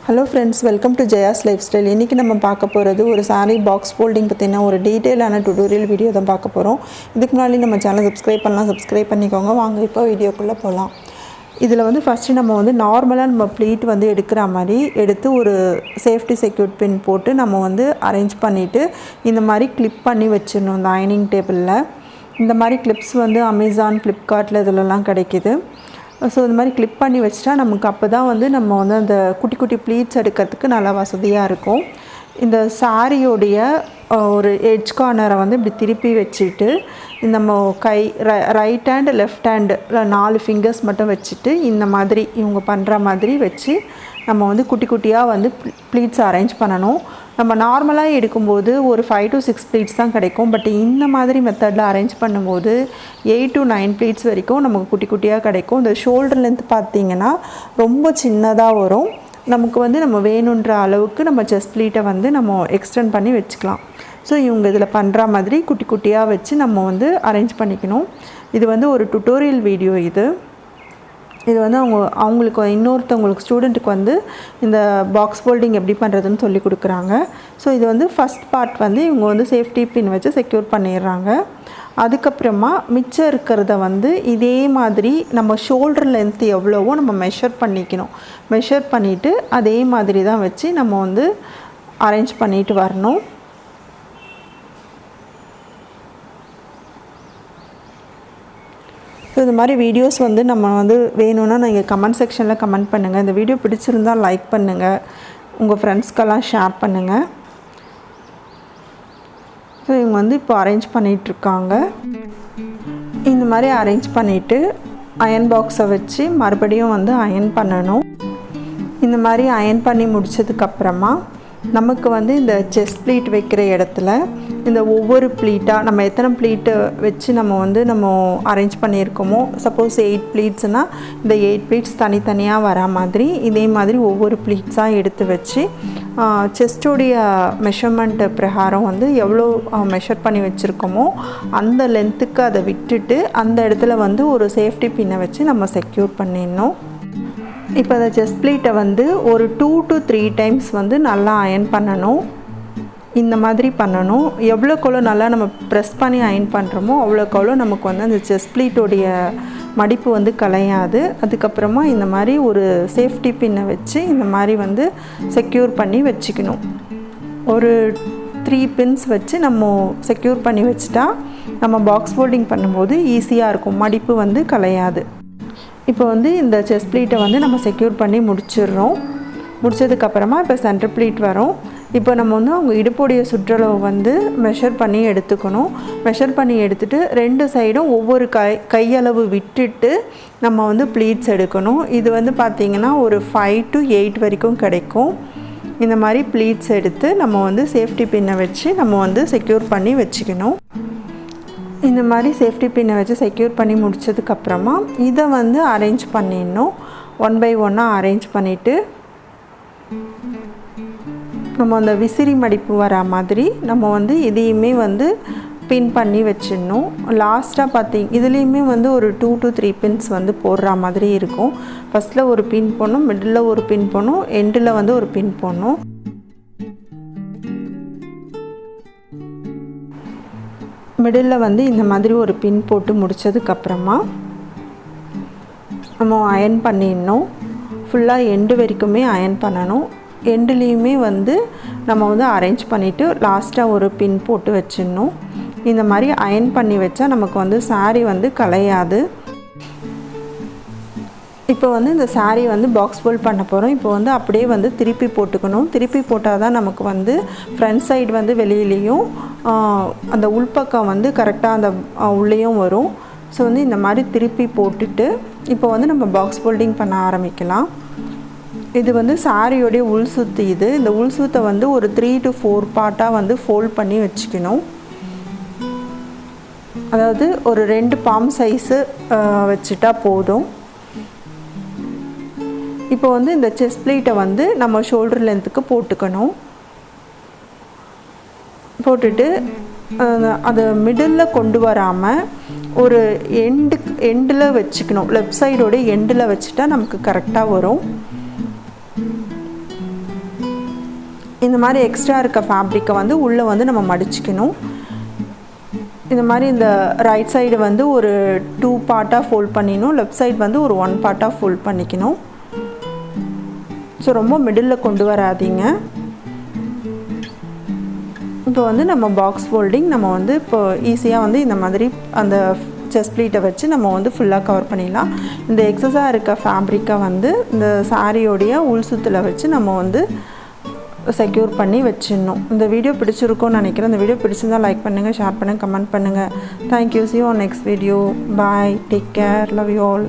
Hello friends, welcome to Jaya's Lifestyle. இன்னைக்கு நம்ம பார்க்க போறது ஒரு saree box folding பத்தின ஒரு டீடைலான டுடோரியல் வீடியோ தான் பார்க்க போறோம். இதுக்கு முன்னாடி நம்ம சேனலை சப்ஸ்கிரைப் பண்ணிக்கோங்க. வாங்க இப்போ வீடியோக்குள்ள போலாம். இதில் வந்து ஃபர்ஸ்ட் நம்ம வந்து நார்மலாக நம்ம ப்ளீட் வந்து எடுக்கிற மாதிரி எடுத்து ஒரு சேஃப்டி செக்யூர் பின் போட்டு நம்ம வந்து அரேஞ்ச் பண்ணிவிட்டு இந்த மாதிரி கிளிப் பண்ணி வச்சிடணும். இந்த அயனிங் டேபிளில் இந்த மாதிரி கிளிப்ஸ் வந்து அமேசான் ஃப்ளிப்கார்ட்டில் இதிலலாம் கிடைக்கிது. ஸோ இந்த மாதிரி கிளிப் பண்ணி வச்சிட்டா நமக்கு அப்போ தான் வந்து நம்ம வந்து அந்த குட்டி குட்டி ப்ளீட்ஸ் எடுக்கிறதுக்கு நல்லா வசதியாக இருக்கும். இந்த சாரியோடைய ஒரு எட்ஜ் கார்னரை வந்து இப்படி திருப்பி வச்சுட்டு நம்ம கை right hand left hand 4 fingers மட்டும் வச்சுட்டு இந்த மாதிரி இவங்க பண்ணுற மாதிரி வச்சு நம்ம வந்து குட்டி குட்டியாக வந்து ப்ளீட்ஸ் அரேஞ்ச் பண்ணணும். நம்ம நார்மலாக எடுக்கும்போது ஒரு 5 to 6 ப்ளீட்ஸ் தான் கிடைக்கும். பட் இந்த மாதிரி மெத்தடில் அரேஞ்ச் பண்ணும்போது 8 to 9 ப்ளீட்ஸ் வரைக்கும் நமக்கு குட்டி குட்டியாக கிடைக்கும். இந்த ஷோல்டர் லென்த் பார்த்திங்கன்னா ரொம்ப சின்னதாக வரும். நமக்கு வந்து நம்ம வேணுன்ற அளவுக்கு நம்ம செஸ்ட் ப்ளீட்டை வந்து நம்ம எக்ஸ்டெண்ட் பண்ணி வச்சுக்கலாம். ஸோ இவங்க இதில் பண்ணுற மாதிரி குட்டி குட்டியாக வச்சு நம்ம வந்து அரேஞ்ச் பண்ணிக்கணும். இது வந்து ஒரு டுட்டோரியல் வீடியோ. இது வந்து அவங்களுக்கு இன்னொருத்தவங்களுக்கு ஸ்டூடெண்ட்டுக்கு வந்து இந்த பாக்ஸ் ஃபோல்டிங் எப்படி பண்ணுறதுன்னு சொல்லி கொடுக்குறாங்க. ஸோ இது வந்து ஃபஸ்ட் பார்ட் வந்து இவங்க வந்து சேஃப்டி பின் வச்சு செக்யூர் பண்ணிடுறாங்க. அதுக்கப்புறமா மிச்சம் இருக்கிறத வந்து இதே மாதிரி நம்ம ஷோல்டர் லென்த் எவ்வளவோ நம்ம மெஷர் பண்ணிக்கணும். மெஷர் பண்ணிவிட்டு அதே மாதிரி தான் வச்சு நம்ம வந்து அரேஞ்ச் பண்ணிட்டு வரணும். ஸோ இந்த மாதிரி வீடியோஸ் வந்து நம்ம வந்து வேணும்னா நீங்கள் கமெண்ட் செக்ஷனில் கமெண்ட் பண்ணுங்கள். இந்த வீடியோ பிடிச்சிருந்தால் லைக் பண்ணுங்கள், உங்கள் ஃப்ரெண்ட்ஸ்க்கெல்லாம் ஷேர் பண்ணுங்கள். ஸோ இவங்க வந்து இப்போ அரேஞ்ச் பண்ணிகிட்ருக்காங்க. இந்த மாதிரி அரேஞ்ச் பண்ணிவிட்டு அயன் பாக்ஸை வச்சு மறுபடியும் வந்து அயன் பண்ணணும். இந்த மாதிரி அயன் பண்ணி முடித்ததுக்கப்புறமா நமக்கு வந்து இந்த செஸ்ட் ப்ளீட் வைக்கிற இடத்துல இந்த ஒவ்வொரு ப்ளீட்டாக நம்ம எத்தனை ப்ளீட்டை வச்சு நம்ம அரேஞ்ச் பண்ணியிருக்கோமோ, சப்போஸ் 8 ப்ளீட்ஸ்னால் இந்த 8 ப்ளீட்ஸ் தனித்தனியாக வரா மாதிரி இதே மாதிரி ஒவ்வொரு ப்ளீட்ஸாக எடுத்து வச்சு செஸ்டோடைய மெஷர்மெண்ட்டு பிரகாரம் வந்து எவ்வளோ மெஷர் பண்ணி வச்சுருக்கோமோ அந்த லென்த்துக்கு அதை விட்டுட்டு அந்த இடத்துல வந்து ஒரு சேஃப்டி பின்னை வச்சு நம்ம செக்யூர் பண்ணிடணும். இப்போ அந்த செஸ்ட் ப்ளீட்டை வந்து ஒரு 2 to 3 டைம்ஸ் வந்து நல்லா அயன் பண்ணணும். இந்த மாதிரி பண்ணணும். எவ்வளோக்கெவ்வளோ நல்லா நம்ம ப்ரெஸ் பண்ணி அயன் பண்ணுறோமோ அவ்வளோக்கவ்வளோ நமக்கு வந்து அந்த செஸ்ட் ப்ளீட்டோடைய மடிப்பு வந்து கலையாது. அதுக்கப்புறமா இந்த மாதிரி ஒரு சேஃப்டி பின்னை வச்சு இந்த மாதிரி வந்து செக்யூர் பண்ணி வச்சுக்கணும். ஒரு 3 பின்ஸ் வச்சு நம்ம செக்யூர் பண்ணி வச்சுட்டா நம்ம பாக்ஸ் ஃபோல்டிங் பண்ணும்போது ஈஸியாக இருக்கும், மடிப்பு வந்து கலையாது. இப்போ வந்து இந்த செஸ்ட் ப்ளீட்டை வந்து நம்ம செக்யூர் பண்ணி முடிச்சிடுறோம். முடித்ததுக்கப்புறமா இப்போ சென்டர் ப்ளீட் வரும். இப்போ நம்ம வந்து அவங்க இடுப்புடைய சுற்றளவு வந்து மெஷர் பண்ணி எடுத்துக்கணும். மெஷர் பண்ணி எடுத்துகிட்டு 2 சைடும் ஒவ்வொரு கையளவு விட்டுட்டு நம்ம வந்து ப்ளீட்ஸ் எடுக்கணும். இது வந்து பார்த்திங்கன்னா ஒரு 5 to 8 வரைக்கும் கிடைக்கும். இந்த மாதிரி ப்ளீட்ஸ் எடுத்து நம்ம வந்து சேஃப்டி பின்னை வச்சு நம்ம வந்து செக்யூர் பண்ணி வச்சுக்கணும். இந்த மாதிரி சேஃப்டி பின்னை வச்சு செக்யூர் பண்ணி முடித்ததுக்கப்புறமா இதை வந்து அரேஞ்ச் பண்ணிடணும். 1 by 1 அரேஞ்ச் பண்ணிவிட்டு நம்ம அந்த விசிறி மடிப்பு வரா மாதிரி நம்ம வந்து இதையுமே வந்து பின் பண்ணி வச்சிடணும். லாஸ்ட்டாக இதுலேயுமே வந்து ஒரு 2 to 3 பின்ஸ் வந்து போடுற மாதிரி இருக்கும். ஃபஸ்ட்டில் ஒரு பின் போடணும், மிடில் ஒரு பின் போடணும், எண்டில் வந்து ஒரு பின் போடணும். மிடில் வந்து இந்த மாதிரி ஒரு பின் போட்டு முடித்ததுக்கப்புறமா நம்ம அயன் பண்ணிடணும். ஃபுல்லாக எண்டு வரைக்குமே அயன் பண்ணணும். எண்டுலேயுமே வந்து நம்ம வந்து அரேஞ்ச் பண்ணிவிட்டு லாஸ்ட்டாக ஒரு பின் போட்டு வச்சிடணும். இந்த மாதிரி அயன் பண்ணி வச்சா நமக்கு வந்து சாரீ வந்து கலையாது. இப்போ வந்து இந்த சாரீ வந்து பாக்ஸ் ஃபோல்ட் பண்ண போகிறோம். இப்போ வந்து அப்படியே வந்து திருப்பி போட்டுக்கணும். திருப்பி போட்டால் தான் நமக்கு வந்து ஃப்ரண்ட் சைடு வந்து வெளியிலையும் அந்த உள்பக்கம் வந்து கரெக்டாக அந்த உள்ளேயும் வரும். ஸோ வந்து இந்த மாதிரி திருப்பி போட்டுட்டு இப்போ வந்து நம்ம பாக்ஸ் ஃபோல்டிங் பண்ண ஆரம்பிக்கலாம். இது வந்து சாரியோடைய உள் சுத்து. இந்த உள் சுத்தை வந்து ஒரு 3 to 4 பார்ட்டாக வந்து ஃபோல்ட் பண்ணி வச்சுக்கணும். அதாவது ஒரு 2 பாம் சைஸு வச்சுட்டா போதும். இப்போ வந்து இந்த செஸ்ட் ப்ளீட்டை வந்து நம்ம ஷோல்டர் லென்த்துக்கு போட்டுக்கணும். போட்டுட்டு அதை மிடில் கொண்டு வராமல் ஒரு எண்டில் வச்சுக்கணும். லெஃப்ட் சைடோடைய எண்டில் வச்சுட்டா நமக்கு கரெக்டாக வரும். இந்த மாதிரி எக்ஸ்ட்ரா இருக்க ஃபேப்ரிக்கை வந்து உள்ளே வந்து நம்ம மடிச்சுக்கணும். இந்த மாதிரி இந்த ரைட் சைடு வந்து ஒரு 2 பார்ட்டாக ஃபோல்ட் பண்ணிக்கணும், லெஃப்ட் சைடு வந்து ஒரு 1 பார்ட்டாக ஃபோல்ட் பண்ணிக்கணும். ஸோ ரொம்ப மிடில் கொண்டு வராதீங்க. இப்போ வந்து நம்ம பாக்ஸ் ஃபோல்டிங் நம்ம வந்து இப்போ ஈஸியாக வந்து இந்த மாதிரி அந்த செஸ்ட் ப்ளீட்டை வச்சு நம்ம வந்து ஃபுல்லாக கவர் பண்ணிடலாம். இந்த எக்ஸஸாக இருக்க ஃபேப்ரிக்கை வந்து இந்த சாரியோடைய உள் சுத்தில் வச்சு நம்ம வந்து செக்யூர் பண்ணி வச்சிடணும். இந்த வீடியோ பிடிச்சிருக்கும்னு நினைக்கிறேன். இந்த வீடியோ பிடிச்சிருந்தால் லைக் பண்ணுங்கள், ஷேர் பண்ணுங்கள், கமெண்ட் பண்ணுங்கள். Thank you. See you on next video. Bye. Take care. Love you all.